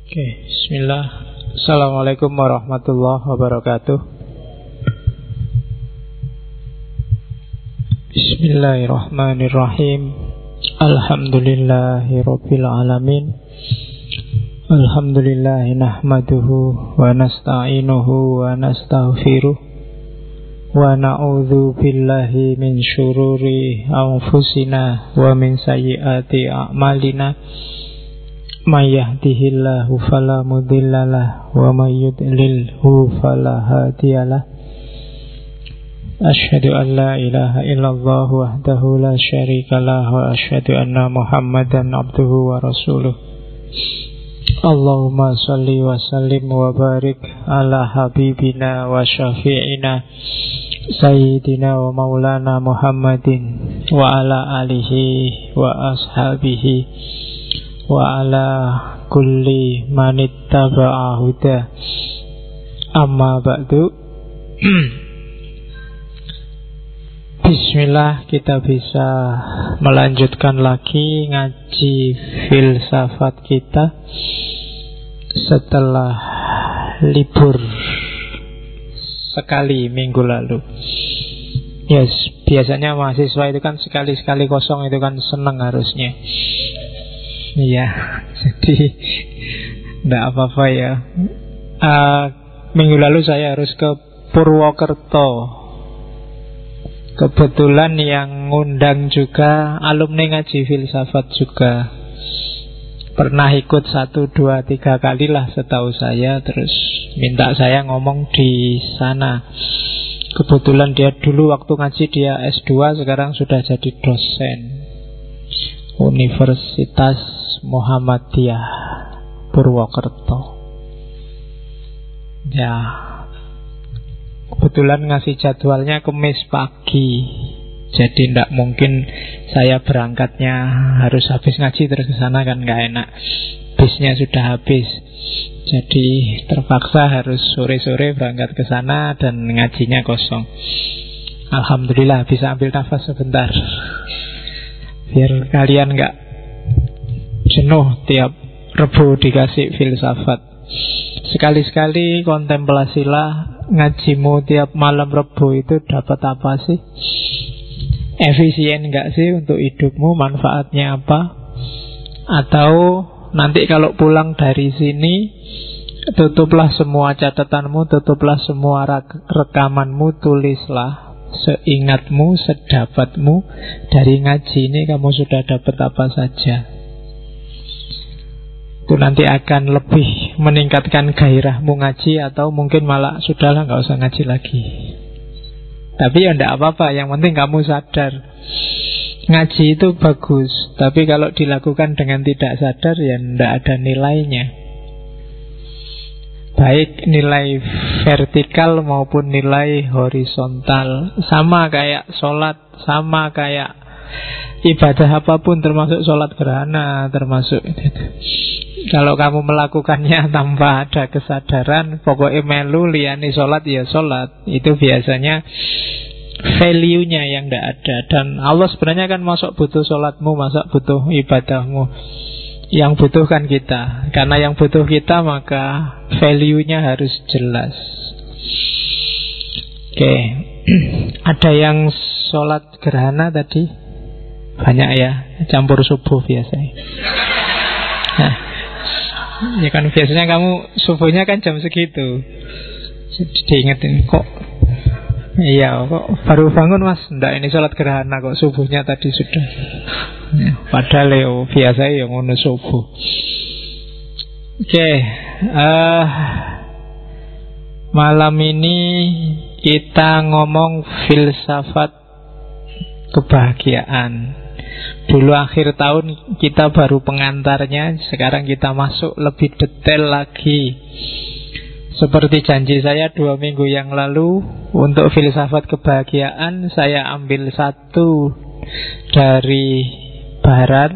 Oke, bismillah. Assalamualaikum warahmatullahi wabarakatuh. Bismillahirrahmanirrahim. Alhamdulillahi rabbil alamin. Alhamdulillahi nahmaduhu wa nasta'inuhu wa nastaghfiruh wa na'udzu billahi min syururi anfusina wa min sayyiati a'malina. May yahdihillahu fala mudhillalah wa may yudlilhu fala hadiyalah. Asyhadu an la ilaha illallah wahdahu la syarikalah wa asyhadu anna Muhammadan abduhu wa rasuluh. Allahumma salli wa sallim wa barik ala habibina wa syafi'ina Sayyidina wa maulana Muhammadin wa ala alihi wa ashabihi wa ala kulli manittaba'a huda. Amma ba'du. Bismillah, kita bisa melanjutkan lagi ngaji filsafat kita setelah libur sekali minggu lalu. Yes, biasanya mahasiswa itu kan sekali-sekali kosong itu kan seneng harusnya. Iya, jadi enggak apa-apa ya. Minggu lalu saya harus ke Purwokerto. Kebetulan yang ngundang juga alumni ngaji filsafat juga. Pernah ikut 1, 2, 3 kali lah setahu saya. Terus minta saya ngomong di sana. Kebetulan dia dulu waktu ngaji dia S2, sekarang sudah jadi dosen Universitas Muhammadiyah Purwokerto. Ya, kebetulan ngasih jadwalnya Kamis pagi. Jadi tidak mungkin saya berangkatnya harus habis ngaji terus ke sana, kan nggak enak. Bisnya sudah habis. Jadi terpaksa harus sore-sore berangkat ke sana dan ngajinya kosong. Alhamdulillah bisa ambil nafas sebentar. Biar kalian nggak jenuh tiap Rebu dikasih filsafat. Sekali-sekali kontemplasilah, ngajimu tiap malam Rebu itu dapat apa sih? Efisien nggak sih untuk hidupmu? Manfaatnya apa? Atau nanti kalau pulang dari sini, tutuplah semua catatanmu, tutuplah semua rekamanmu, tulislah seingatmu, sedapatmu dari ngaji ini kamu sudah dapat apa saja. Itu nanti akan lebih meningkatkan gairahmu ngaji, atau mungkin malah sudahlah nggak usah ngaji lagi. Tapi ya enggak apa-apa, yang penting kamu sadar ngaji itu bagus. Tapi kalau dilakukan dengan tidak sadar ya enggak ada nilainya. Baik nilai vertikal maupun nilai horizontal. Sama kayak sholat, sama kayak ibadah apapun, termasuk sholat gerhana, termasuk kalau kamu melakukannya tanpa ada kesadaran, pokoknya melu liyane sholat ya sholat, itu biasanya value-nya yang tidak ada. Dan Allah sebenarnya kan masuk butuh sholatmu, masuk butuh ibadahmu. Yang butuh kan kita. Karena yang butuh kita, maka value-nya harus jelas. Oke. Ada yang sholat gerhana tadi? Banyak ya, campur subuh biasanya. Nah, ya kan biasanya kamu subuhnya kan jam segitu. Jadi diingetin, kok iya kok baru bangun mas, ndak ini sholat gerhana kok subuhnya tadi sudah ya, padahal ya biasa ya ngono subuh. Oke, malam ini kita ngomong filsafat kebahagiaan. Dulu akhir tahun kita baru pengantarnya, sekarang kita masuk lebih detail lagi. Seperti janji saya 2 minggu yang lalu, untuk filsafat kebahagiaan saya ambil 1 dari Barat.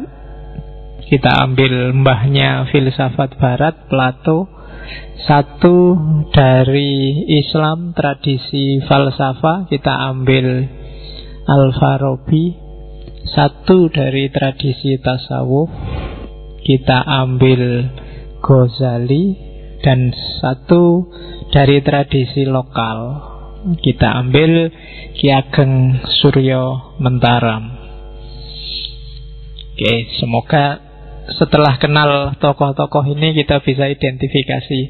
Kita ambil mbahnya filsafat Barat, Plato. 1 dari Islam, tradisi falsafah, kita ambil Al-Farabi. Satu dari tradisi tasawuf kita ambil Ghazali, dan satu dari tradisi lokal kita ambil Ki Ageng Suryo Mentaram. Oke, semoga setelah kenal tokoh-tokoh ini kita bisa identifikasi.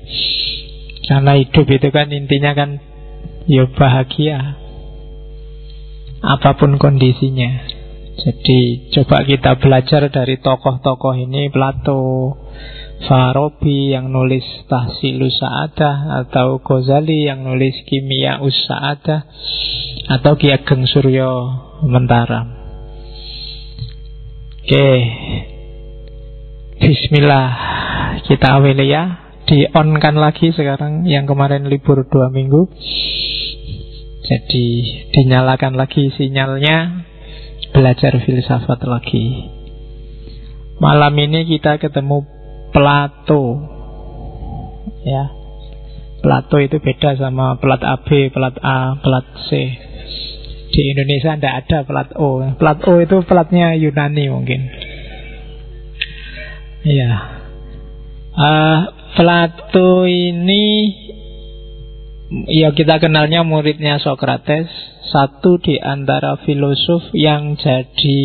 Karena hidup itu kan intinya kan ya bahagia apapun kondisinya. Jadi coba kita belajar dari tokoh-tokoh ini, Plato, Farabi yang nulis Tahsilus Sa'adah, atau Ghazali yang nulis Kimia Us-Sa'adah, atau Ki Ageng Suryo Mentaram. Oke, bismillah, kita awali ya. Di-on-kan lagi sekarang, yang kemarin libur 2 minggu. Jadi dinyalakan lagi sinyalnya, belajar filsafat lagi. Malam ini kita ketemu Plato. Ya, Plato itu beda sama plat AB, plat A, plat C. Di Indonesia tidak ada plat O. Plat O itu platnya Yunani mungkin. Ya, Plato ini ya kita kenalnya muridnya Sokrates, satu di antara filosof yang jadi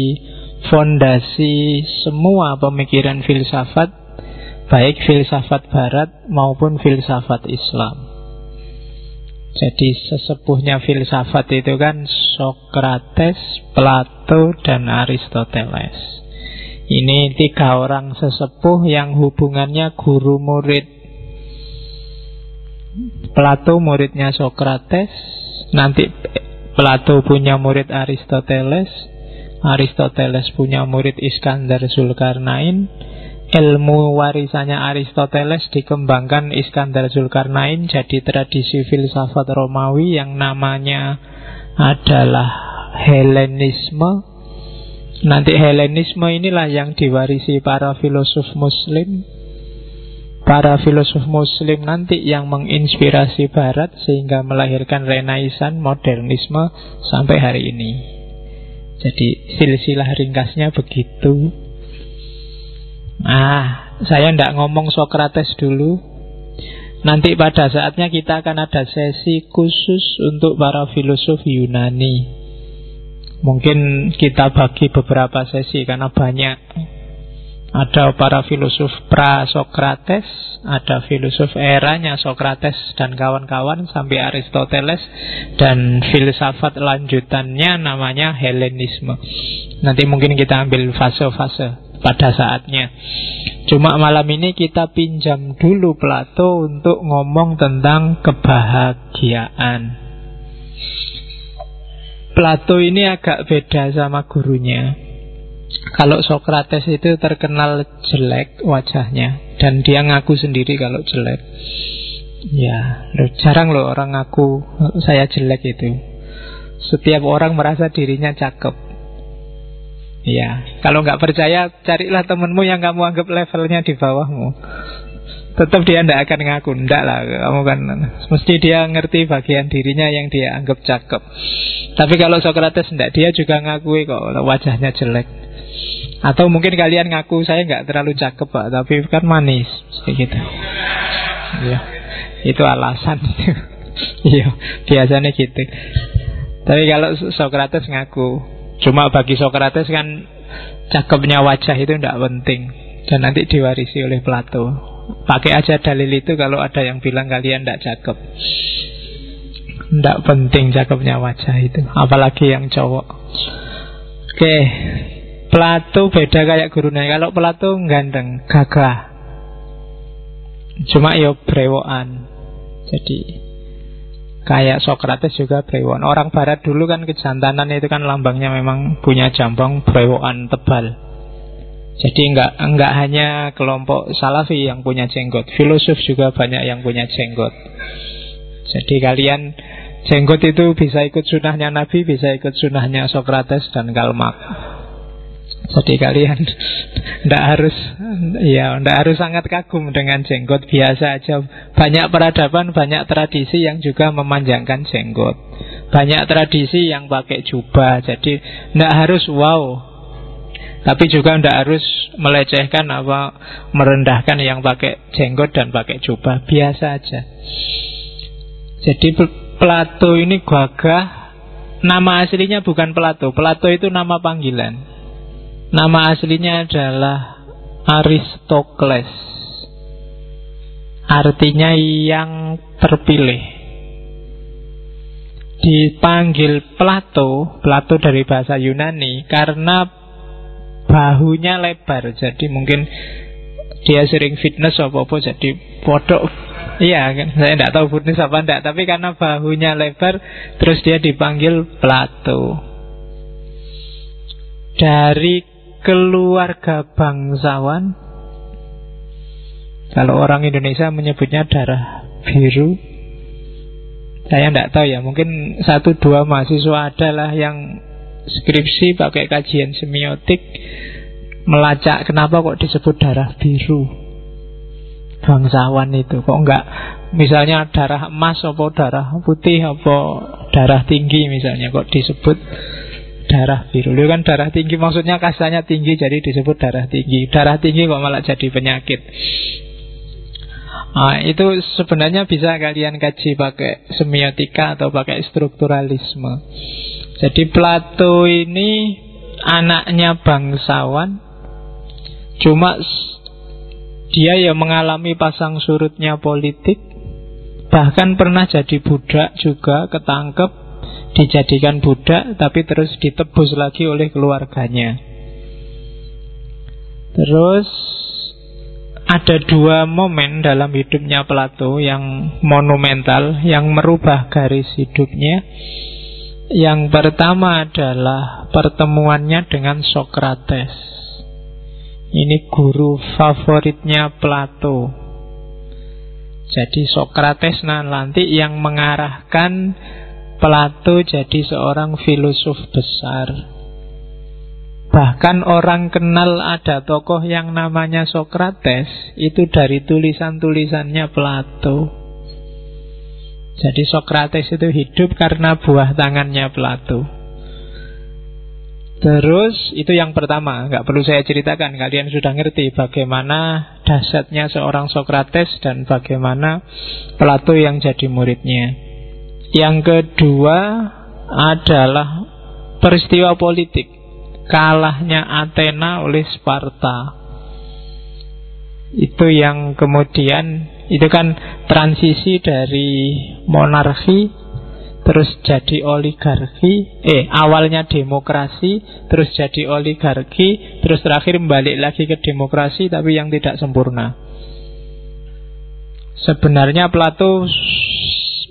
fondasi semua pemikiran filsafat, baik filsafat barat maupun filsafat Islam. Jadi sesepuhnya filsafat itu kan Sokrates, Plato, dan Aristoteles. Ini 3 orang sesepuh yang hubungannya guru murid. Plato muridnya Sokrates, nanti Plato punya murid Aristoteles, Aristoteles punya murid Iskandar Zulkarnain. Ilmu warisannya Aristoteles dikembangkan Iskandar Zulkarnain, jadi tradisi filsafat Romawi yang namanya adalah Helenisme. Nanti Helenisme inilah yang diwarisi para filosof Muslim. Para filosof Muslim nanti yang menginspirasi Barat sehingga melahirkan Renaissance, modernisme sampai hari ini. Jadi silsilah ringkasnya begitu. Saya tidak ngomong Sokrates dulu. Nanti pada saatnya kita akan ada sesi khusus untuk para filosof Yunani. Mungkin kita bagi beberapa sesi karena banyak. Ada para filosof pra-Sokrates, ada filosof eranya Sokrates dan kawan-kawan sampai Aristoteles, dan filsafat lanjutannya namanya Helenisme. Nanti mungkin kita ambil fase-fase pada saatnya. Cuma malam ini kita pinjam dulu Plato untuk ngomong tentang kebahagiaan. Plato ini agak beda sama gurunya. Kalau Sokrates itu terkenal jelek wajahnya, dan dia ngaku sendiri kalau jelek. Ya, jarang loh orang ngaku saya jelek itu. Setiap orang merasa dirinya cakep. Ya, kalau nggak percaya carilah temenmu yang kamu anggap levelnya di bawahmu. Tetap dia tidak akan ngaku. Tidak lah, kamu kan mesti dia ngerti bagian dirinya yang dia anggap cakep. Tapi kalau Sokrates tidak, dia juga ngakui kok wajahnya jelek. Atau mungkin kalian ngaku saya nggak terlalu cakep Pak, tapi kan manis kayak gitu. Ya, itu alasan. Iya, biasanya gitu. Tapi kalau Sokrates ngaku, cuma bagi Sokrates kan cakepnya wajah itu tidak penting, dan nanti diwarisi oleh Plato. Pakai aja dalil itu kalau ada yang bilang kalian tidak cakep. Tidak penting cakepnya wajah itu, apalagi yang cowok. Oke, Plato beda kayak gurunya. Kalau Plato ganteng, gagah, cuma ya brewokan. Jadi kayak Sokrates juga brewokan. Orang barat dulu kan kejantanan itu kan lambangnya memang punya jambang brewokan tebal. Jadi enggak hanya kelompok Salafi yang punya jenggot, filosof juga banyak yang punya jenggot. Jadi kalian jenggot itu bisa ikut sunahnya Nabi, bisa ikut sunahnya Sokrates dan Karl Marx. Jadi kalian enggak harus sangat kagum dengan jenggot, biasa aja. Banyak peradaban, banyak tradisi yang juga memanjangkan jenggot. Banyak tradisi yang pakai jubah. Jadi enggak harus wow Tapi juga tidak harus melecehkan apa merendahkan yang pakai jenggot dan pakai jubah, biasa aja. Jadi Plato ini gagah. Nama aslinya bukan Plato. Plato itu nama panggilan. Nama aslinya adalah Aristokles. Artinya yang terpilih. Dipanggil Plato, Plato dari bahasa Yunani, karena bahunya lebar. Jadi mungkin dia sering fitness apa-apa, jadi podok. Iya kan, saya tidak tahu fitness apa enggak, tapi karena bahunya lebar, terus dia dipanggil Plato. Dari keluarga bangsawan, kalau orang Indonesia menyebutnya darah biru. Saya tidak tahu ya, mungkin 1-2 mahasiswa adalah yang skripsi pakai kajian semiotik melacak kenapa kok disebut darah biru bangsawan itu. Kok enggak misalnya darah emas apa darah putih apa darah tinggi misalnya, kok disebut darah biru. Itu kan darah tinggi maksudnya kastanya tinggi, jadi disebut darah tinggi. Darah tinggi kok malah jadi penyakit. Itu sebenarnya bisa kalian kaji pakai semiotika atau pakai strukturalisme. Jadi Plato ini anaknya bangsawan, cuma dia ya mengalami pasang surutnya politik. Bahkan pernah jadi budak juga, ketangkep, dijadikan budak, tapi terus ditebus lagi oleh keluarganya. Terus ada 2 momen dalam hidupnya Plato yang monumental, yang merubah garis hidupnya. Yang pertama adalah pertemuannya dengan Sokrates. Ini guru favoritnya Plato. Jadi Sokrates nanti yang mengarahkan Plato jadi seorang filosof besar. Bahkan orang kenal ada tokoh yang namanya Sokrates itu dari tulisan-tulisannya Plato. Jadi Sokrates itu hidup karena buah tangannya Plato. Terus itu yang pertama, nggak perlu saya ceritakan, kalian sudah ngerti bagaimana dahsyatnya seorang Sokrates dan bagaimana Plato yang jadi muridnya. Yang kedua adalah peristiwa politik, kalahnya Athena oleh Sparta. Itu yang kemudian, itu kan transisi dari monarki terus jadi oligarki, awalnya demokrasi terus jadi oligarki, terus terakhir balik lagi ke demokrasi tapi yang tidak sempurna. Sebenarnya Plato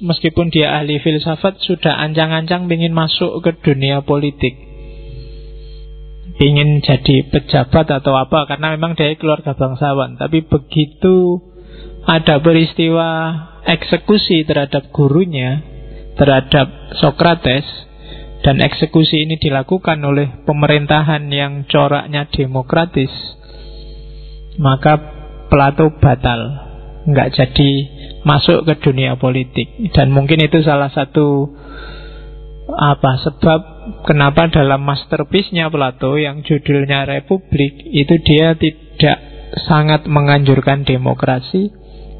meskipun dia ahli filsafat sudah ancang-ancang ingin masuk ke dunia politik, ingin jadi pejabat atau apa, karena memang dia keluarga bangsawan. Tapi begitu ada peristiwa eksekusi terhadap gurunya, terhadap Sokrates, dan eksekusi ini dilakukan oleh pemerintahan yang coraknya demokratis, maka Plato batal, nggak jadi masuk ke dunia politik. Dan mungkin itu salah satu sebab kenapa dalam masterpiece-nya Plato yang judulnya Republik itu dia tidak sangat menganjurkan demokrasi,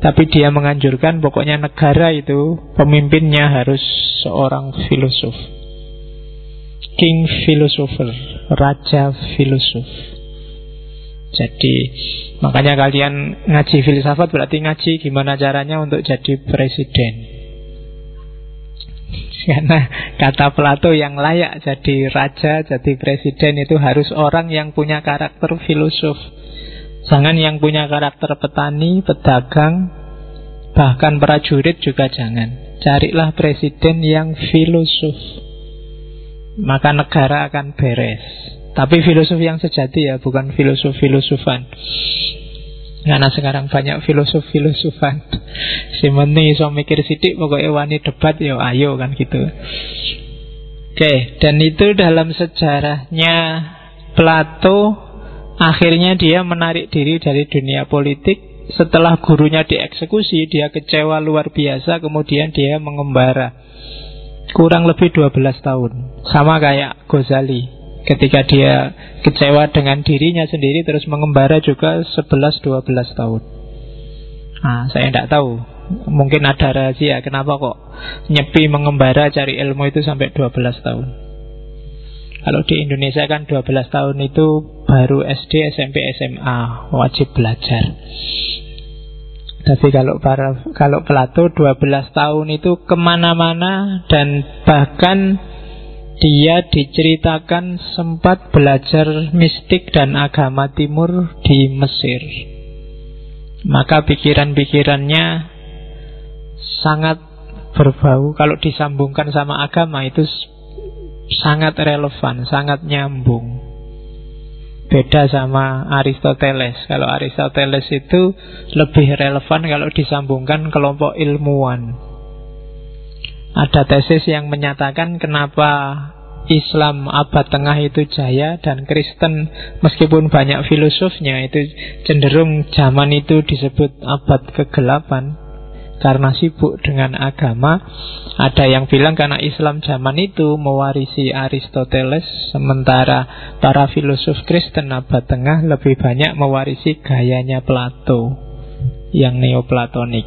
tapi dia menganjurkan pokoknya negara itu pemimpinnya harus seorang filosof, king philosopher, raja filosof. Jadi makanya kalian ngaji filsafat berarti ngaji gimana caranya untuk jadi presiden. Karena kata Plato yang layak jadi raja, jadi presiden itu harus orang yang punya karakter filosof. Jangan yang punya karakter petani, pedagang, bahkan prajurit juga jangan. Carilah presiden yang filosof, maka negara akan beres. Tapi filosof yang sejati ya, bukan filosof-filosofan. Karena sekarang banyak filosof-filosofan. Si meni iso mikir sidik, pokoknya wani debat ya ayo kan gitu. Oke, dan itu dalam sejarahnya Plato. Akhirnya dia menarik diri dari dunia politik. Setelah gurunya dieksekusi, dia kecewa luar biasa. Kemudian dia mengembara kurang lebih 12 tahun. Sama kayak Ghazali. Ketika dia kecewa dengan dirinya sendiri terus mengembara juga 11-12 tahun. Nah, saya tidak tahu, mungkin ada rahasia kenapa kok nyepi mengembara cari ilmu itu sampai 12 tahun. Kalau di Indonesia kan 12 tahun itu baru SD, SMP, SMA, wajib belajar. Tapi kalau Plato 12 tahun itu kemana-mana, dan bahkan dia diceritakan sempat belajar mistik dan agama timur di Mesir. Maka pikiran-pikirannya sangat berbau. Kalau disambungkan sama agama itu sangat relevan, sangat nyambung. Beda sama Aristoteles. Kalau Aristoteles itu lebih relevan kalau disambungkan kelompok ilmuwan. Ada tesis yang menyatakan kenapa Islam abad tengah itu jaya dan Kristen meskipun banyak filosofnya itu cenderung zaman itu disebut abad kegelapan karena sibuk dengan agama. Ada yang bilang karena Islam zaman itu mewarisi Aristoteles, sementara para filosof Kristen abad tengah lebih banyak mewarisi gayanya Plato yang neoplatonik.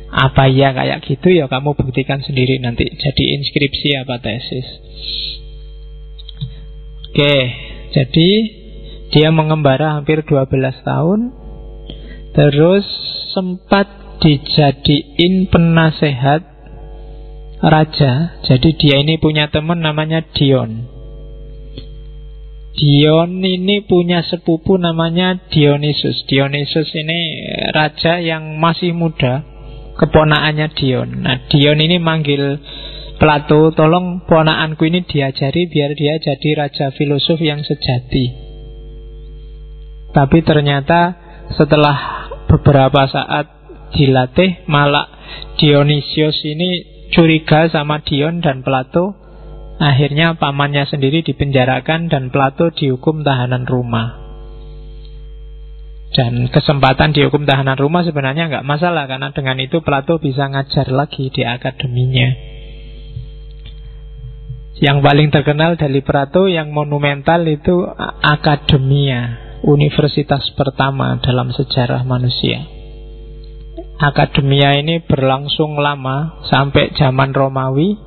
Apa ya kayak gitu ya, kamu buktikan sendiri nanti jadi inskripsi apa tesis. Oke, jadi dia mengembara hampir 12 tahun. Terus sempat dijadiin penasehat raja. Jadi dia ini punya teman namanya Dion. Dion ini punya sepupu namanya Dionysus. Dionysus ini raja yang masih muda, keponakannya Dion. Nah, Dion ini manggil Plato, tolong ponakanku ini diajari biar dia jadi raja filosof yang sejati. Tapi ternyata setelah beberapa saat dilatih, malah Dionysius ini curiga sama Dion dan Plato. Akhirnya pamannya sendiri dipenjarakan dan Plato dihukum tahanan rumah. Dan kesempatan dihukum tahanan rumah sebenarnya nggak masalah, karena dengan itu Plato bisa ngajar lagi di akademinya. Yang paling terkenal dari Plato yang monumental itu Akademia, universitas pertama dalam sejarah manusia. Akademia ini berlangsung lama sampai zaman Romawi,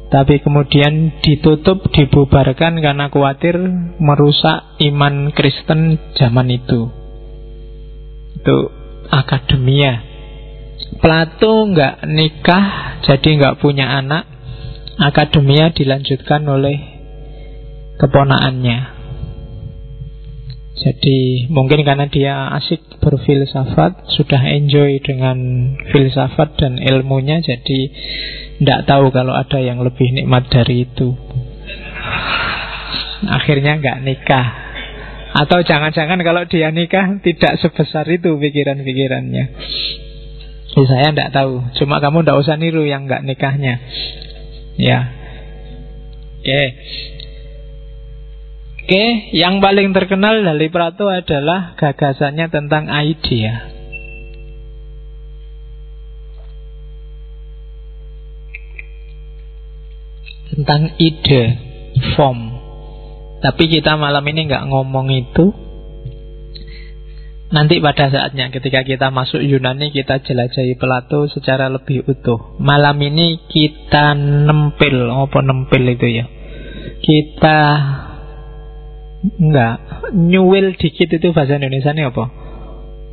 tapi kemudian ditutup, dibubarkan karena khawatir merusak iman Kristen zaman itu. Itu Akademia. Plato nggak nikah, jadi nggak punya anak. Akademia dilanjutkan oleh keponakannya. Jadi mungkin karena dia asik berfilsafat, sudah enjoy dengan filsafat dan ilmunya, jadi tidak tahu kalau ada yang lebih nikmat dari itu. Akhirnya nggak nikah. Atau jangan-jangan kalau dia nikah tidak sebesar itu pikiran-pikirannya. Saya tidak tahu. Cuma kamu tidak usah niru yang nggak nikahnya. Ya. Oke, yang paling terkenal dari Plato adalah gagasannya tentang idea. Tentang ide, form. Tapi kita malam ini nggak ngomong itu. Nanti pada saatnya ketika kita masuk Yunani, kita jelajahi Plato secara lebih utuh. Malam ini kita nempel. Apa nempel itu ya? Kita nyuwil dikit, itu bahasa Indonesia ini apa?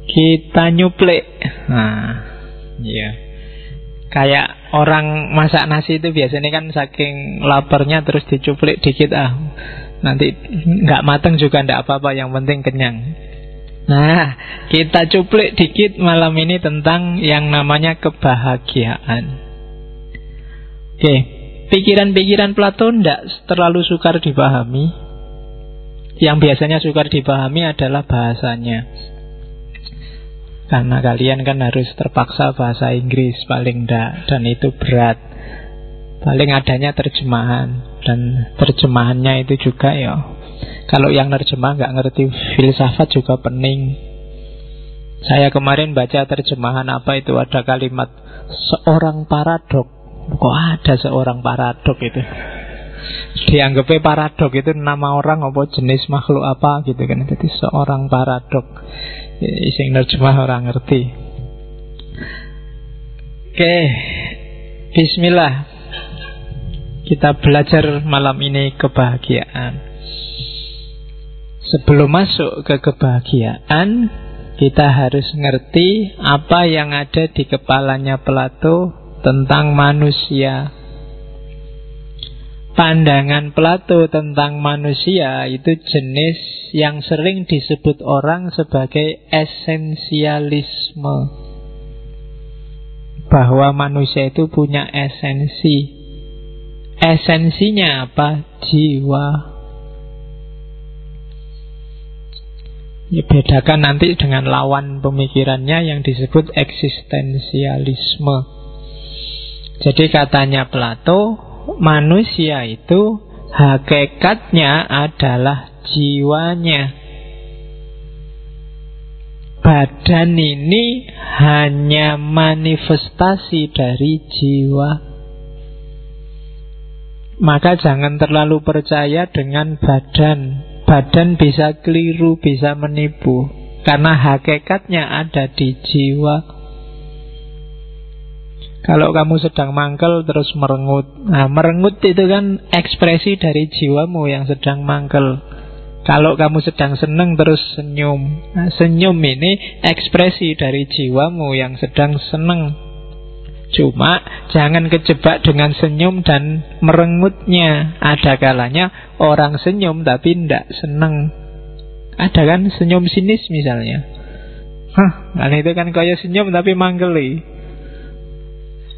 Kita nyuplek. Nah, iya. Kayak orang masak nasi itu biasanya kan saking laparnya terus dicuplek dikit, nanti nggak mateng juga nggak apa-apa, yang penting kenyang. Nah, kita cuplek dikit malam ini tentang yang namanya kebahagiaan. Oke, pikiran-pikiran Plato tidak terlalu sukar dipahami. Yang biasanya sukar dipahami adalah bahasanya. Karena kalian kan harus terpaksa bahasa Inggris paling enggak, dan itu berat. Paling adanya terjemahan, dan terjemahannya itu juga ya, kalau yang nerjemah nggak ngerti filsafat juga pening. Saya kemarin baca terjemahan apa itu, ada kalimat seorang paradok. Kok ada seorang paradok itu? Dianggapnya paradok itu nama orang apa jenis makhluk apa gitu kan. Jadi seorang paradok. Sing nerjemah orang ngerti. Oke, bismillah. Kita belajar malam ini kebahagiaan. Sebelum masuk ke kebahagiaan, kita harus ngerti apa yang ada di kepalanya Plato tentang manusia. Pandangan Plato tentang manusia itu jenis yang sering disebut orang sebagai esensialisme. Bahwa manusia itu punya esensi. Esensinya apa? Jiwa. Ya, bedakan nanti dengan lawan pemikirannya yang disebut eksistensialisme. Jadi katanya Plato, manusia itu hakikatnya adalah jiwanya. Badan ini hanya manifestasi dari jiwa. Maka jangan terlalu percaya dengan badan. Badan bisa keliru, bisa menipu. Karena hakikatnya ada di jiwa. Kalau kamu sedang mangkel terus merengut. Nah, merengut itu kan ekspresi dari jiwamu yang sedang mangkel. Kalau kamu sedang senang terus senyum. Nah, senyum ini ekspresi dari jiwamu yang sedang senang. Cuma jangan kejebak dengan senyum dan merengutnya. Ada kalanya orang senyum tapi tidak senang. Ada kan senyum sinis misalnya. Kan itu kan kayak senyum tapi manggeli.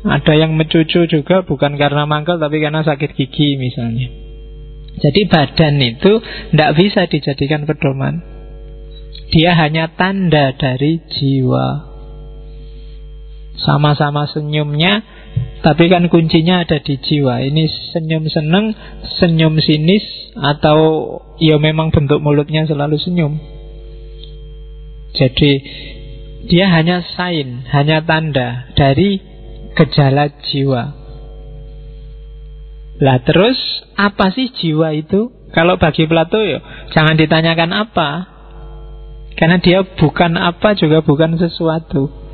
Ada yang mencucu juga bukan karena mangkel tapi karena sakit gigi misalnya. Jadi badan itu tidak bisa dijadikan pedoman. Dia hanya tanda dari jiwa. Sama-sama senyumnya, tapi kan kuncinya ada di jiwa. Ini senyum seneng, senyum sinis, atau ya memang bentuk mulutnya selalu senyum. Jadi dia hanya sign, hanya tanda dari gejala jiwa. Lah terus apa sih jiwa itu? Kalau bagi Plato ya jangan ditanyakan apa, karena dia bukan apa juga bukan sesuatu.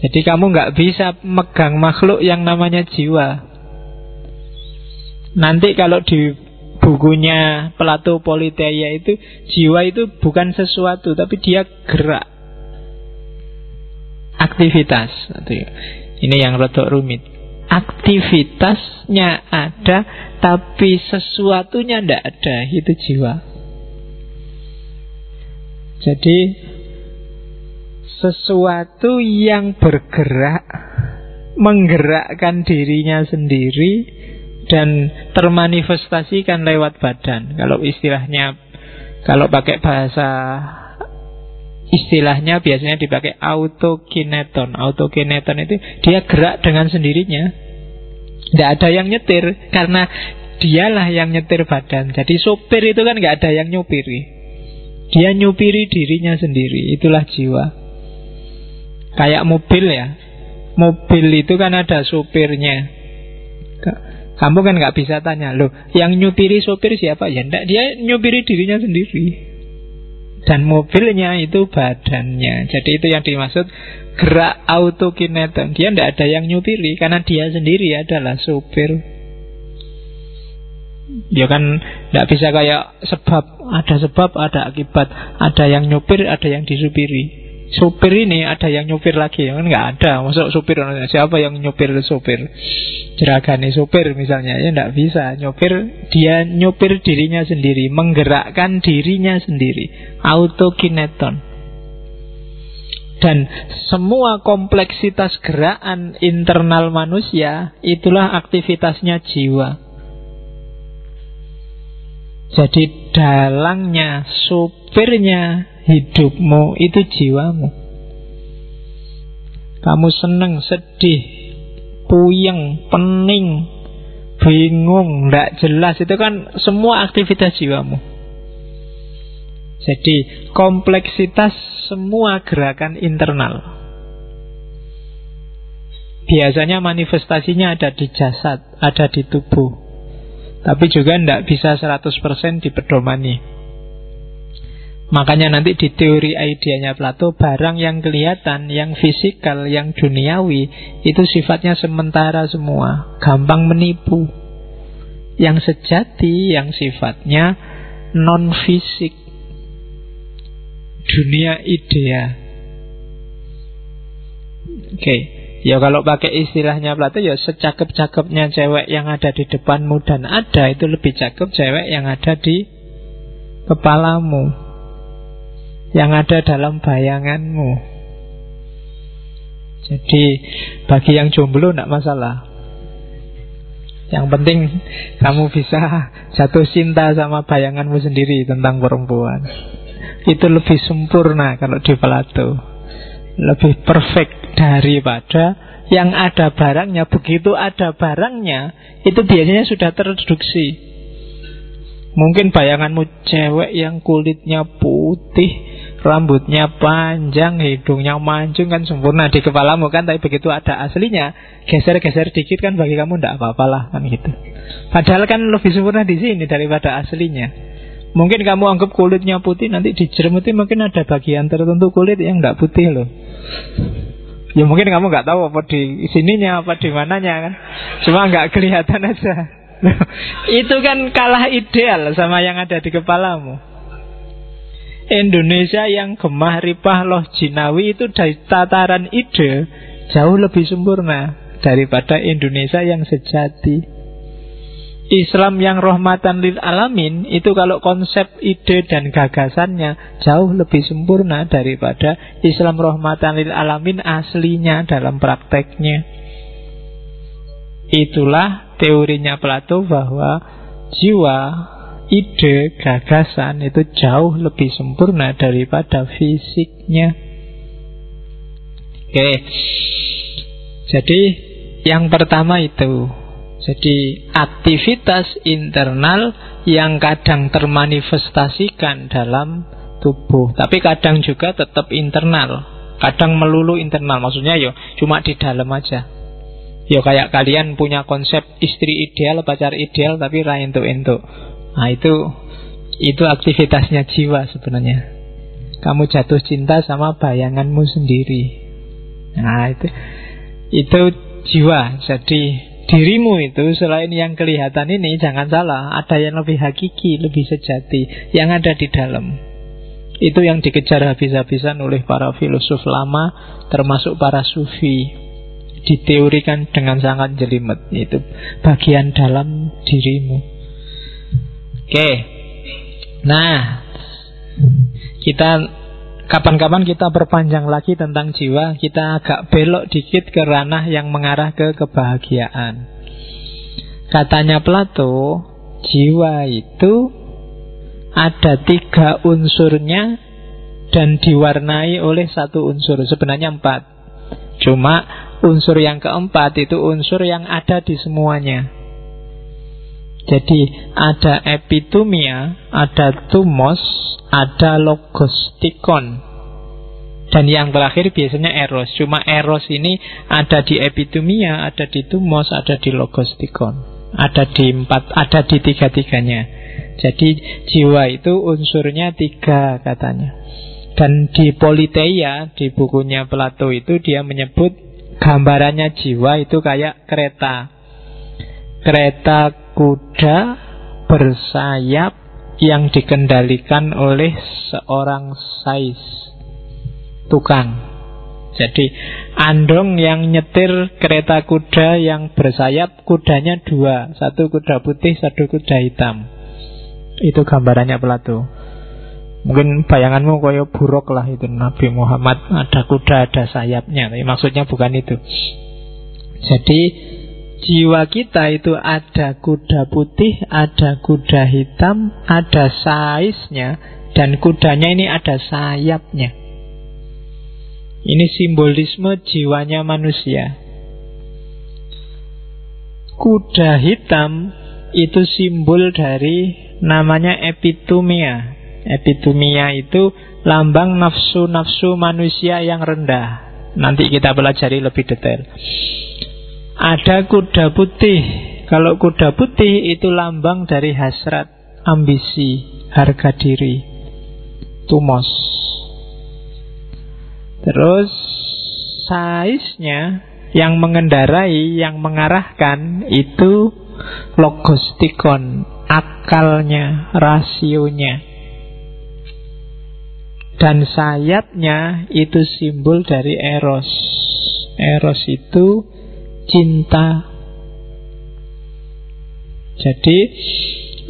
Jadi kamu nggak bisa megang makhluk yang namanya jiwa. Nanti kalau di bukunya Plato Politeia itu, jiwa itu bukan sesuatu, tapi dia gerak, aktivitas. Ini yang rodok rumit. Aktivitasnya ada, tapi sesuatunya tidak ada. Itu jiwa. Jadi sesuatu yang bergerak, menggerakkan dirinya sendiri dan termanifestasikan lewat badan. Kalau istilahnya, kalau pakai bahasa istilahnya biasanya dipakai autokineton. Autokineton itu dia gerak dengan sendirinya. Tidak ada yang nyetir, karena dialah yang nyetir badan. Jadi sopir itu kan nggak ada yang nyupiri. Dia nyupiri dirinya sendiri. Itulah jiwa. Kayak mobil ya. Mobil itu kan ada supirnya. Kamu kan gak bisa tanya, loh yang nyupiri sopir siapa? Ya enggak, dia nyupiri dirinya sendiri. Dan mobilnya itu badannya. Jadi itu yang dimaksud gerak autokineton. Dia enggak ada yang nyupiri, karena dia sendiri adalah supir. Ya kan enggak bisa kayak sebab, ada akibat. Ada yang nyupir, ada yang disupiri. Supir ini ada yang nyupir lagi, kan nggak ada. Masuk supir, siapa yang nyupir supir? Jeragani supir misalnya, ya nggak bisa nyupir. Dia nyupir dirinya sendiri, menggerakkan dirinya sendiri, autokineton. Dan semua kompleksitas gerakan internal manusia itulah aktivitasnya jiwa. Jadi dalangnya, supirnya hidupmu itu jiwamu. Kamu seneng, sedih, puyeng, pening, bingung, tidak jelas, itu kan semua aktivitas jiwamu. Jadi kompleksitas semua gerakan internal. Biasanya manifestasinya ada di jasad, ada di tubuh. Tapi juga tidak bisa 100% dipedomani. Makanya nanti di teori idenya Plato, barang yang kelihatan, yang fisikal, yang duniawi, itu sifatnya sementara semua, gampang menipu. Yang sejati, yang sifatnya non-fisik, dunia idea. Oke, ya kalau pakai istilahnya Plato, ya secakep-cakepnya cewek yang ada di depanmu dan ada, itu lebih cakep cewek yang ada di kepalamu, yang ada dalam bayanganmu. Jadi bagi yang jomblo tidak masalah. Yang penting kamu bisa jatuh cinta sama bayanganmu sendiri tentang perempuan. Itu lebih sempurna kalau di Plato, lebih perfect daripada yang ada barangnya. Begitu ada barangnya, itu biasanya sudah terreduksi. Mungkin bayanganmu cewek yang kulitnya putih, rambutnya panjang, hidungnya mancung, kan sempurna di kepalamu kan. Tapi begitu ada aslinya, geser-geser dikit kan bagi kamu tidak apa-apalah kan gitu. Padahal kan lebih sempurna di sini daripada aslinya. Mungkin kamu anggap kulitnya putih, nanti dijeremuti mungkin ada bagian tertentu kulit yang tidak putih loh. Ya mungkin kamu nggak tahu apa di sininya, apa di mananya kan. Cuma nggak kelihatan aja. Itu kan kalah ideal sama yang ada di kepalamu. Indonesia yang gemah ripah loh jinawi itu dari tataran ide jauh lebih sempurna daripada Indonesia yang sejati. Islam yang rahmatan lil alamin itu kalau konsep ide dan gagasannya jauh lebih sempurna daripada Islam rahmatan lil alamin aslinya dalam prakteknya. Itulah teorinya Plato bahwa jiwa, ide, gagasan itu jauh lebih sempurna daripada fisiknya. Oke. Jadi yang pertama itu, jadi aktivitas internal yang kadang termanifestasikan dalam tubuh, tapi kadang juga tetap internal, kadang melulu internal. Maksudnya yo cuma di dalam aja. Ya kayak kalian punya konsep istri ideal, pacar ideal, tapi ra entuk-entuk. Nah itu aktivitasnya jiwa sebenarnya. Kamu jatuh cinta sama bayanganmu sendiri. Nah itu jiwa. Jadi dirimu itu selain yang kelihatan ini, jangan salah, ada yang lebih hakiki, lebih sejati, yang ada di dalam. Itu yang dikejar habis-habisan oleh para filosof lama, termasuk para sufi. Diteorikan dengan sangat jelimet. Itu bagian dalam dirimu. Oke. Nah, kita kapan-kapan kita perpanjang lagi tentang jiwa. Kita agak belok dikit ke ranah yang mengarah ke kebahagiaan. Katanya Plato, jiwa itu ada 3 unsurnya dan diwarnai oleh 1 unsur. Sebenarnya 4. Cuma unsur yang keempat itu unsur yang ada di semuanya. Jadi ada epitumia, ada tumos, ada logostikon, dan yang terakhir biasanya eros. Cuma eros ini ada di epitumia, ada di tumos, ada di logostikon, ada di 3-3-nya. Jadi jiwa itu unsurnya 3 katanya. Dan di Politeia, di bukunya Plato itu dia menyebut gambarannya jiwa itu kayak kereta. Kereta kuda bersayap yang dikendalikan oleh seorang sais, tukang. Jadi andong yang nyetir kereta kuda yang bersayap, kudanya 2, 1 kuda putih, 1 kuda hitam. Itu gambarannya Plato. Mungkin bayanganmu kayak buruk lah itu, Nabi Muhammad ada kuda ada sayapnya, tapi maksudnya bukan itu. Jadi jiwa kita itu ada kuda putih, ada kuda hitam, ada saisnya, dan kudanya ini ada sayapnya. Ini simbolisme jiwanya manusia. Kuda hitam itu simbol dari namanya epitumia. Epitumia itu lambang nafsu-nafsu manusia yang rendah. Nanti kita pelajari lebih detail. Ada kuda putih. Kalau kuda putih itu lambang dari hasrat, ambisi, harga diri, tumos. Terus size-nya, yang mengendarai, yang mengarahkan itu logostikon, akalnya, rasionya. Dan sayapnya itu simbol dari eros. Eros itu cinta. Jadi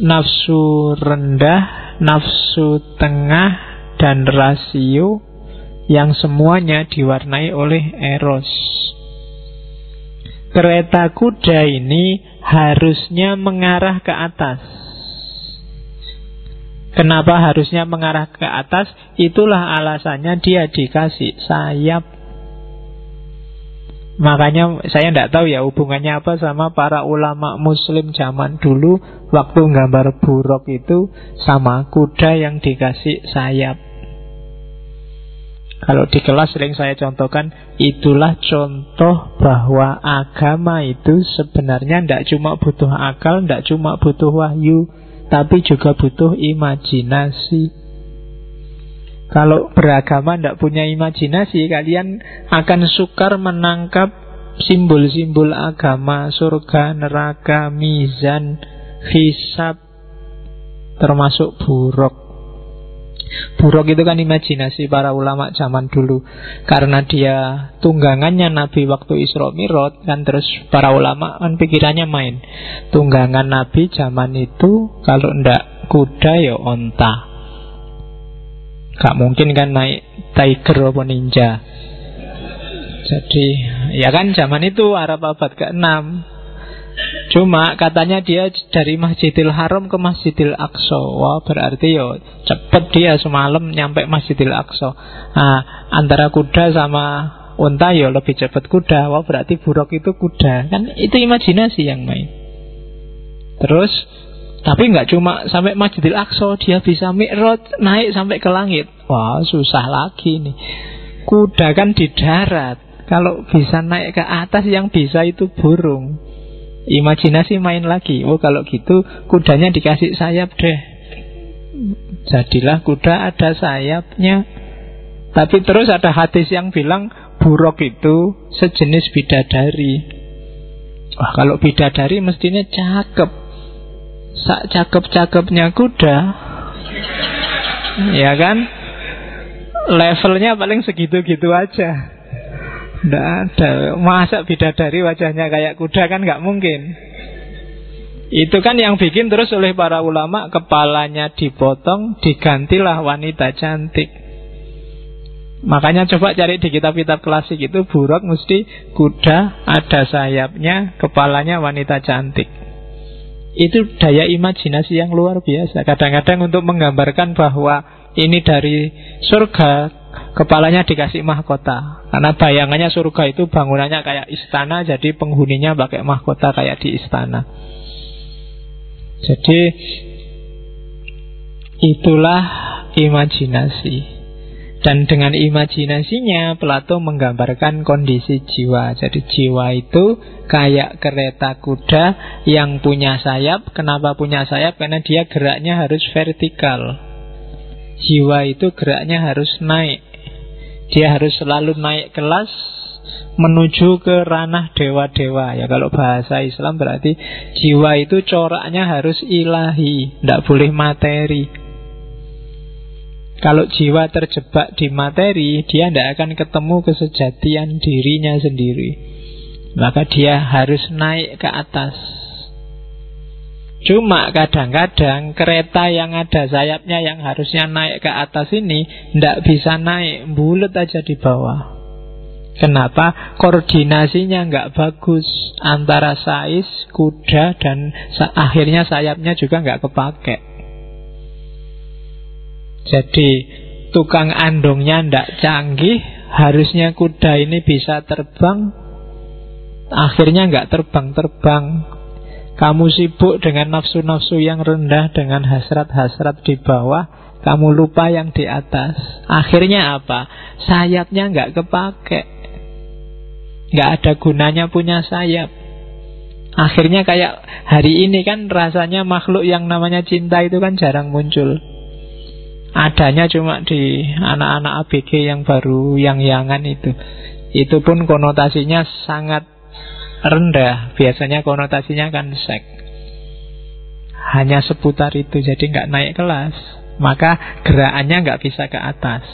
nafsu rendah, nafsu tengah, dan rasio yang semuanya diwarnai oleh eros. Kereta kuda ini harusnya mengarah ke atas. Kenapa harusnya mengarah ke atas? Itulah alasannya dia dikasih sayap. Makanya saya tidak tahu ya hubungannya apa sama para ulama muslim zaman dulu, waktu gambar buruk itu sama kuda yang dikasih sayap. Kalau di kelas sering saya contohkan, itulah contoh bahwa agama itu sebenarnya tidak cuma butuh akal, tidak cuma butuh wahyu, tapi juga butuh imajinasi. Kalau beragama tidak punya imajinasi, kalian akan sukar menangkap simbol-simbol agama, surga, neraka, mizan, hisab, termasuk buruk. Buruk itu kan imajinasi para ulama zaman dulu. Karena dia tunggangannya Nabi waktu Isra Mi'raj, kan terus para ulama kan pikirannya main. Tunggangan Nabi zaman itu kalau ndak kuda ya onta. Gak mungkin kan naik tiger apa ninja. Jadi ya kan zaman itu Arab abad ke-6. Cuma katanya dia dari Masjidil Haram ke Masjidil Aqsa. Wah berarti ya cepet dia semalam nyampe Masjidil Aqsa. Nah, antara kuda sama unta ya lebih cepat kuda. Wah berarti buruk itu kuda. Kan itu imajinasi yang main. Terus tapi nggak cuma sampai Masjidil Aqsa, dia bisa Mi'raj, naik sampai ke langit. Wah susah lagi nih. Kuda kan di darat. Kalau bisa naik ke atas, yang bisa itu burung. Imajinasi main lagi. Oh kalau gitu kudanya dikasih sayap deh. Jadilah kuda ada sayapnya. Tapi terus ada hadis yang bilang buruk itu sejenis bidadari. Wah kalau bidadari mestinya cakep. Sak cakep-cakepnya kuda, ya kan, levelnya paling segitu-gitu aja. Nggak ada. Masa bidadari wajahnya kayak kuda, kan nggak mungkin. Itu kan yang bikin terus oleh para ulama, kepalanya dipotong, digantilah wanita cantik. Makanya coba cari di kitab-kitab klasik itu, buruk mesti kuda, ada sayapnya, kepalanya wanita cantik. Itu daya imajinasi yang luar biasa. Kadang-kadang untuk menggambarkan bahwa ini dari surga, kepalanya dikasih mahkota. Karena bayangannya surga itu bangunannya kayak istana, jadi penghuninya pakai mahkota kayak di istana. Jadi itulah imajinasi. Dan dengan imajinasinya Plato menggambarkan kondisi jiwa. Jadi jiwa itu kayak kereta kuda yang punya sayap. Kenapa punya sayap? Karena dia geraknya harus vertikal. Jiwa itu geraknya harus naik. Dia harus selalu naik kelas menuju ke ranah dewa-dewa. Ya kalau bahasa Islam berarti jiwa itu coraknya harus ilahi, tidak boleh materi. Kalau jiwa terjebak di materi, dia tidak akan ketemu kesejatian dirinya sendiri. Maka dia harus naik ke atas. Cuma kadang-kadang kereta yang ada sayapnya yang harusnya naik ke atas ini tidak bisa naik, bulet aja di bawah. Kenapa? Koordinasinya nggak bagus antara sais, kuda, dan akhirnya sayapnya juga nggak kepake. Jadi tukang andongnya ndak canggih, harusnya kuda ini bisa terbang, akhirnya nggak terbang-terbang. Kamu sibuk dengan nafsu-nafsu yang rendah, dengan hasrat-hasrat di bawah, kamu lupa yang di atas. Akhirnya apa? Sayapnya nggak kepake, nggak ada gunanya punya sayap. Akhirnya kayak hari ini kan rasanya makhluk yang namanya cinta itu kan jarang muncul. Adanya cuma di anak-anak ABG yang baru, yang-yangan itu. Itu pun konotasinya sangat rendah. Biasanya konotasinya kan seks. Hanya seputar itu, jadi nggak naik kelas. Maka gerakannya nggak bisa ke atas.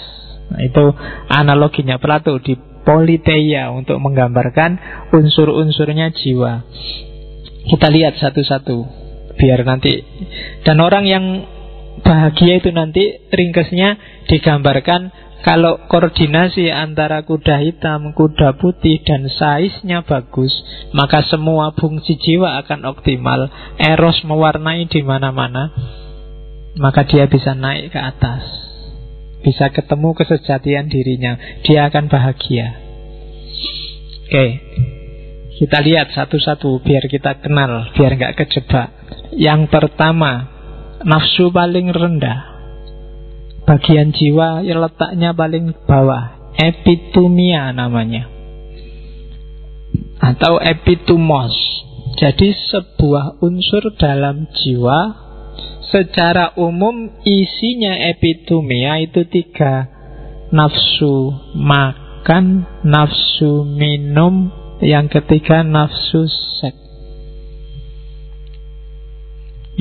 Nah, itu analoginya Plato di Politeia untuk menggambarkan unsur-unsurnya jiwa. Kita lihat satu-satu biar nanti. Dan orang yang bahagia itu nanti ringkesnya digambarkan kalau koordinasi antara kuda hitam, kuda putih dan size-nya bagus, maka semua fungsi jiwa akan optimal. Eros mewarnai di mana-mana, maka dia bisa naik ke atas, bisa ketemu kesejatian dirinya. Dia akan bahagia. Oke, kita lihat satu-satu biar kita kenal, biar nggak kejebak. Yang pertama, nafsu paling rendah, bagian jiwa yang letaknya paling bawah, epitumia namanya, atau epitumos. Jadi sebuah unsur dalam jiwa. Secara umum isinya epitumia itu 3. Nafsu makan, nafsu minum, yang ketiga nafsu seks.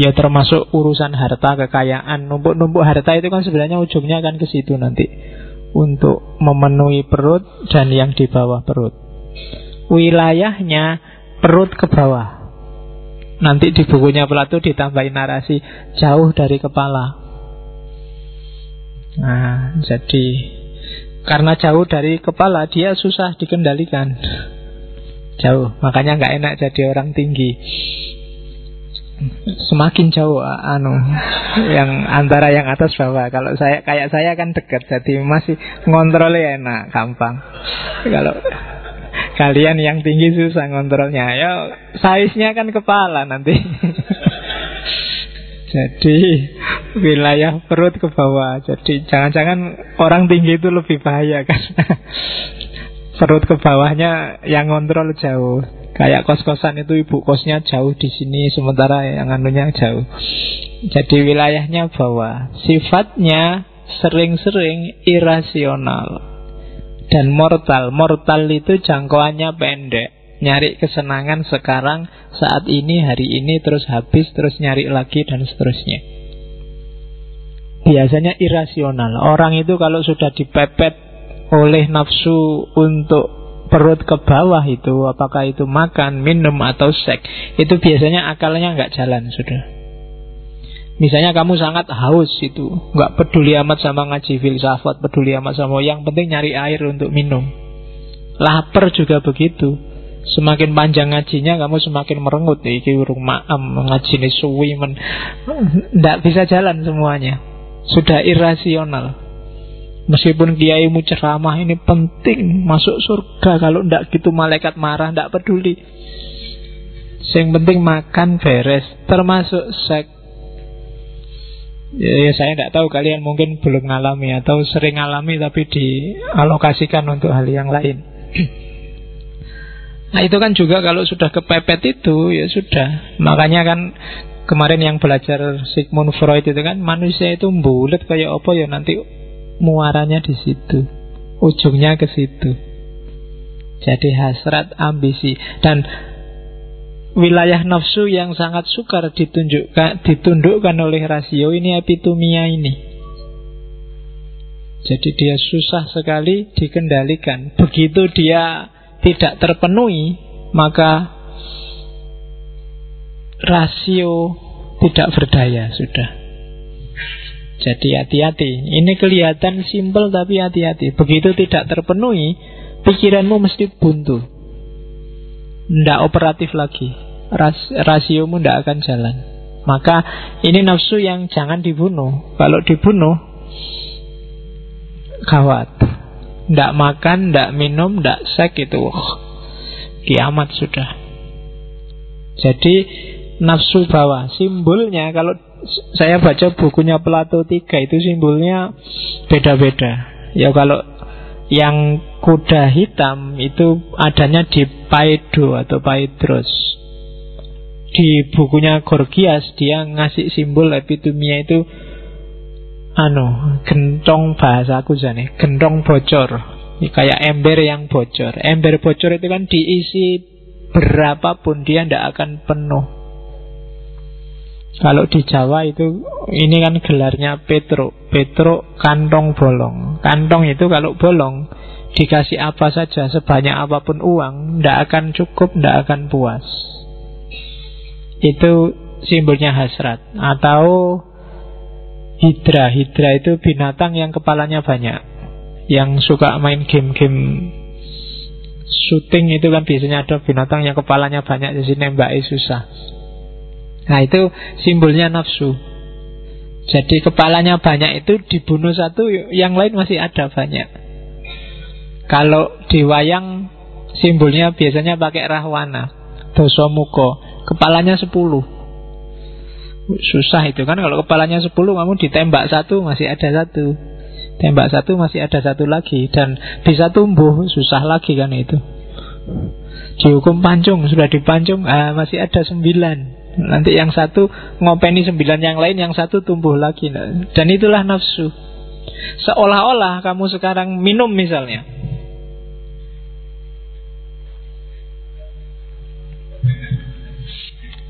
Ya termasuk urusan harta, kekayaan. Numpuk-numpuk harta itu kan sebenarnya ujungnya kan ke situ nanti, untuk memenuhi perut dan yang di bawah perut. Wilayahnya perut ke bawah. Nanti di bukunya Plato ditambahin narasi jauh dari kepala. Nah, jadi karena jauh dari kepala dia susah dikendalikan. Jauh, makanya nggak enak jadi orang tinggi. Semakin jauh yang antara yang atas bawah. Kalau saya kayak saya kan dekat, jadi masih ngontrolnya enak, gampang. Kalau kalian yang tinggi susah ngontrolnya. Ya size-nya kan kepala nanti. Jadi wilayah perut ke bawah. Jadi jangan-jangan orang tinggi itu lebih bahaya kan. Perut ke bawahnya yang ngontrol jauh. Kayak kos-kosan itu ibu kosnya jauh di sini, sementara yang anunya jauh. Jadi wilayahnya bawah. Sifatnya sering-sering irasional dan mortal. Mortal itu jangkauannya pendek. Nyari kesenangan sekarang, saat ini, hari ini, terus habis, terus nyari lagi, dan seterusnya. Biasanya irasional. Orang itu kalau sudah dipepet oleh nafsu untuk perut ke bawah itu, apakah itu makan, minum, atau seks, itu biasanya akalnya nggak jalan sudah. Misalnya kamu sangat haus itu, nggak peduli amat sama ngaji filsafat, peduli amat sama, yang penting nyari air untuk minum. Lapar juga begitu. Semakin panjang ngajinya kamu semakin merengut. Iki urung maam ngaji ini suwi men. Nggak bisa jalan semuanya. Sudah irasional. Meskipun kiaimu ceramah ini penting, masuk surga, kalau ndak gitu malaikat marah, ndak peduli. Yang penting makan beres, termasuk seks. Ya saya nggak tahu, kalian mungkin belum ngalami atau sering ngalami tapi dialokasikan untuk hal yang lain. Nah itu kan juga kalau sudah kepepet itu ya sudah. Makanya kan kemarin yang belajar Sigmund Freud itu kan, manusia itu bulet kayak apa ya, nanti muaranya di situ, ujungnya ke situ. Jadi hasrat, ambisi, dan wilayah nafsu yang sangat sukar ditundukkan oleh rasio ini, epitumia ini. Jadi dia susah sekali dikendalikan. Begitu dia tidak terpenuhi, maka rasio tidak berdaya sudah. Jadi hati-hati. Ini kelihatan simpel tapi hati-hati. Begitu tidak terpenuhi, pikiranmu mesti buntu, tidak operatif lagi. Rasiomu tidak akan jalan. Maka ini nafsu yang jangan dibunuh. Kalau dibunuh gawat. Tidak makan, tidak minum, tidak seks, itu kiamat sudah. Jadi nafsu bawah, simbolnya kalau saya baca bukunya Plato 3 itu simbolnya beda-beda. Ya kalau yang kuda hitam itu adanya di Paido atau Paidros. di bukunya Gorgias dia ngasih simbol epitomia itu gentong, bahasaku jane, gentong bocor. Ini kayak ember yang bocor. Ember bocor itu kan diisi berapapun dia tidak akan penuh. Kalau di Jawa itu, ini kan gelarnya Petruk. Petruk kantong bolong. Kantong itu kalau bolong, dikasih apa saja, sebanyak apapun uang, tidak akan cukup, tidak akan puas. Itu simbolnya hasrat. Atau hidra. Hidra itu binatang yang kepalanya banyak, yang suka main game-game syuting itu kan biasanya ada binatang yang kepalanya banyak, jadi nembaknya susah. Nah itu simbolnya nafsu. Jadi kepalanya banyak itu dibunuh satu, yang lain masih ada banyak. Kalau di wayang simbolnya biasanya pakai rahwana, dosomuko, kepalanya 10. Susah itu kan, kalau kepalanya 10 kamu ditembak satu masih ada satu, tembak satu masih ada satu lagi, dan bisa tumbuh, susah lagi kan itu. Dihukum pancung, sudah dipancung, masih ada 9. Nanti yang satu ngopeni 9 yang lain, yang satu tumbuh lagi. Dan itulah nafsu. Seolah-olah kamu sekarang minum misalnya,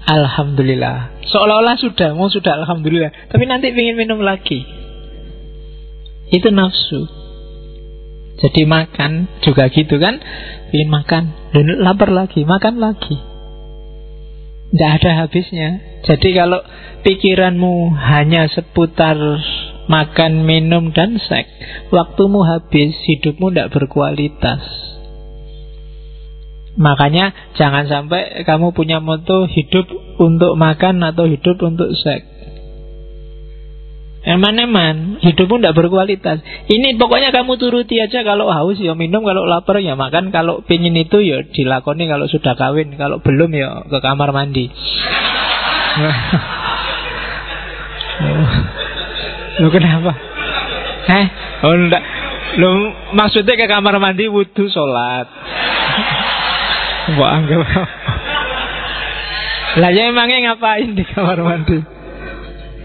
alhamdulillah, seolah-olah sudah alhamdulillah, tapi nanti ingin minum lagi. Itu nafsu. Jadi makan juga gitu kan, ingin makan, dan lapar lagi, makan lagi, tidak ada habisnya. Jadi kalau pikiranmu hanya seputar makan, minum, dan seks, waktumu habis, hidupmu tidak berkualitas. Makanya jangan sampai kamu punya moto hidup untuk makan atau hidup untuk seks. Eman-eman, hidupmu tidak berkualitas. Ini pokoknya kamu turuti aja. Kalau haus ya minum, kalau lapar ya makan, kalau pingin itu ya dilakoni kalau sudah kawin, kalau belum ya ke kamar mandi. Lu kenapa? Oh enggak. Lu maksudnya ke kamar mandi wudu sholat. Wah, anggap. Lah ya emangnya ngapain di kamar mandi?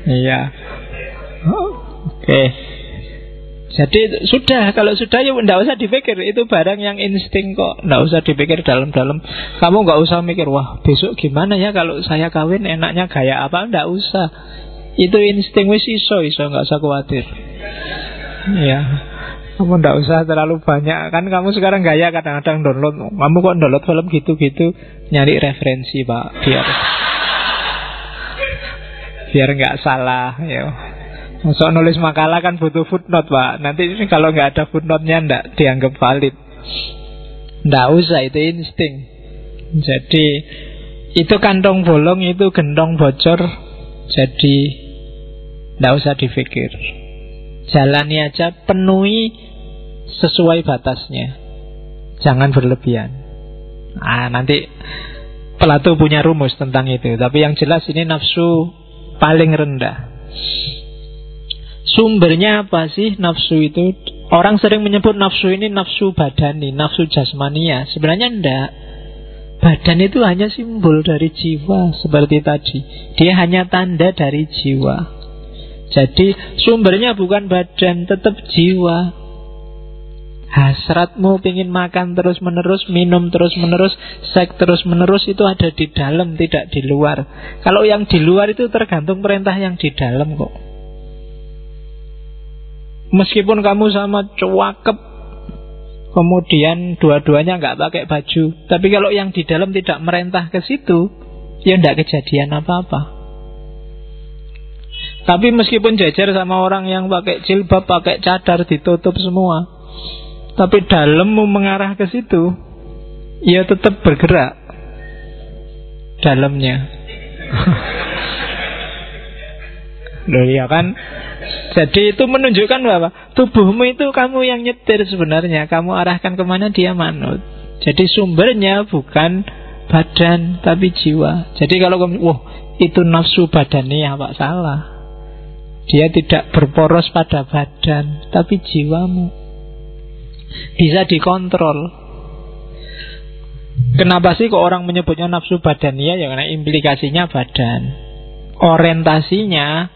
Iya. Oke. Jadi sudah, kalau sudah ya tidak usah dipikir, itu barang yang insting kok, tidak usah dipikir dalam-dalam. Kamu nggak usah mikir, wah besok gimana ya kalau saya kawin, enaknya gaya apa, tidak usah. Itu insting, wis iso, nggak usah khawatir. Ya, kamu tidak usah terlalu banyak. Kan kamu sekarang gaya kadang-kadang download, kamu kok download film gitu-gitu, nyari referensi pak, biar nggak salah ya. Masuk nulis makalah kan butuh footnote pak. Nanti ini kalau nggak ada footnote-nya nggak dianggap valid. Nggak usah, itu insting. Jadi itu kantong bolong, itu gentong bocor. Jadi nggak usah dipikir, jalani aja, penuhi sesuai batasnya, jangan berlebihan. Nanti Plato punya rumus tentang itu. Tapi yang jelas ini nafsu paling rendah. Sumbernya apa sih nafsu itu? Orang sering menyebut nafsu ini nafsu badani, nafsu jasmania. Sebenarnya enggak. Badan itu hanya simbol dari jiwa. Seperti tadi, dia hanya tanda dari jiwa. Jadi sumbernya bukan badan, tetap jiwa. Hasratmu pengen makan terus menerus, minum terus menerus, seks terus menerus, itu ada di dalam, tidak di luar. Kalau yang di luar itu tergantung perintah yang di dalam kok. Meskipun kamu sama cewakep, kemudian dua-duanya nggak pakai baju, tapi kalau yang di dalam tidak merintah ke situ, ya nggak kejadian apa-apa. Tapi meskipun jajar sama orang yang pakai jilbab, pakai cadar, ditutup semua, tapi dalammu mengarah ke situ, ya tetap bergerak dalamnya. Loh ya kan? Jadi itu menunjukkan bahwa tubuhmu itu kamu yang nyetir sebenarnya. Kamu arahkan kemana, dia manut. Jadi sumbernya bukan badan tapi jiwa. Jadi kalau kamu, wah itu nafsu badannya, Pak, salah. Dia tidak berporos pada badan, tapi jiwamu bisa dikontrol. Kenapa sih kok orang menyebutnya nafsu badaniyah? Ya karena implikasinya badan. Orientasinya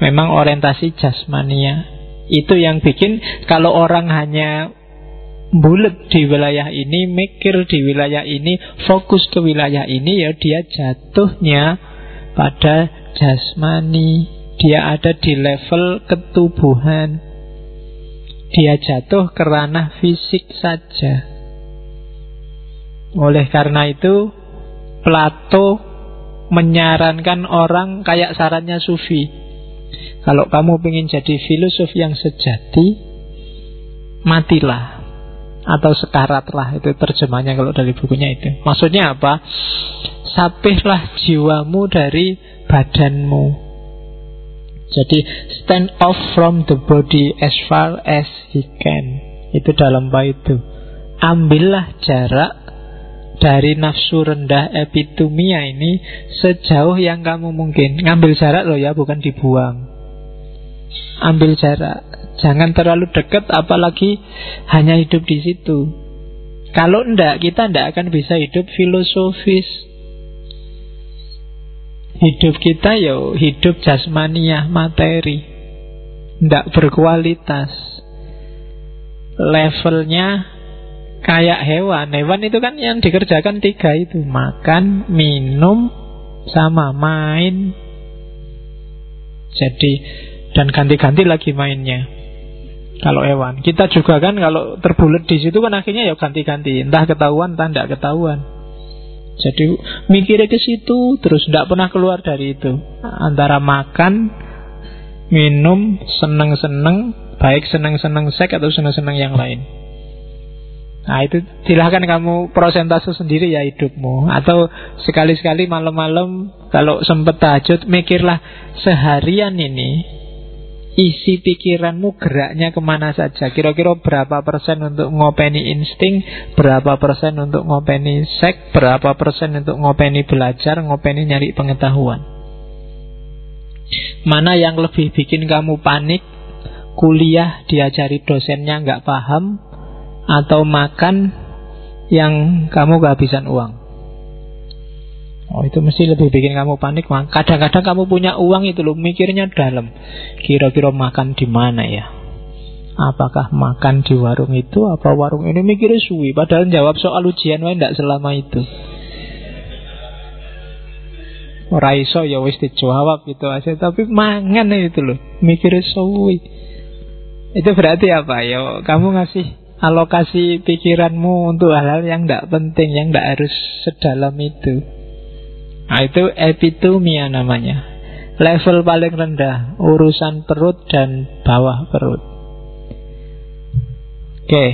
memang orientasi jasmania. Itu yang bikin kalau orang hanya bulet di wilayah ini, mikir di wilayah ini, fokus ke wilayah ini, ya dia jatuhnya pada jasmani. Dia ada di level ketubuhan. Dia jatuh ke ranah fisik saja. Oleh karena itu Plato menyarankan orang kayak sarannya Sufi. Kalau kamu ingin jadi filosof yang sejati, matilah atau sekaratlah. Itu terjemahnya kalau dari bukunya itu. Maksudnya apa? Sapihlah jiwamu dari badanmu. Jadi stand off from the body as far as he can. Itu dalam bait itu. Ambillah jarak dari nafsu rendah epitumia ini sejauh yang kamu mungkin. Ngambil jarak loh ya, bukan dibuang. Ambil jarak. Jangan terlalu dekat, apalagi hanya hidup di situ. Kalau enggak, kita enggak akan bisa hidup filosofis. Hidup kita ya hidup jasmaniah, materi. Enggak berkualitas. Levelnya kayak hewan. Hewan itu kan yang dikerjakan 3 itu. Makan, minum, sama main. Jadi, dan ganti-ganti lagi mainnya. Kalau hewan, kita juga kan kalau terbulet di situ kan akhirnya ya ganti-ganti. Entah ketahuan, entah tidak ketahuan. Jadi mikirnya ke situ terus, tidak pernah keluar dari itu. Antara makan, minum, seneng-seneng, baik seneng-seneng seks atau seneng-seneng yang lain. Nah itu silahkan kamu prosentase sendiri ya hidupmu. Atau sekali-sekali malam-malam kalau sempat tahajud, mikirlah seharian ini isi pikiranmu geraknya kemana saja. Kira-kira berapa persen untuk ngopeni insting, berapa persen untuk ngopeni seks, berapa persen untuk ngopeni belajar, ngopeni nyari pengetahuan. Mana yang lebih bikin kamu panik? Kuliah diajari dosennya nggak paham, atau makan yang kamu kehabisan uang? Oh itu mesti lebih bikin kamu panik. Kadang-kadang kamu punya uang itu loh, mikirnya dalam. Kira-kira makan di mana ya? Apakah makan di warung itu, apa warung ini? Mikirnya suwi. Padahal jawab soal ujian tidak selama itu. Ora iso ya wis dijawab gitu aja. Tapi mangan itu loh, mikirnya suwi. Itu berarti apa? Ya kamu ngasih alokasi pikiranmu untuk hal-hal yang tidak penting, yang tidak harus sedalam itu. Nah itu epitumia namanya. Level paling rendah, urusan perut dan bawah perut. Oke.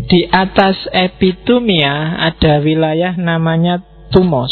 Di atas epitumia ada wilayah namanya tumos.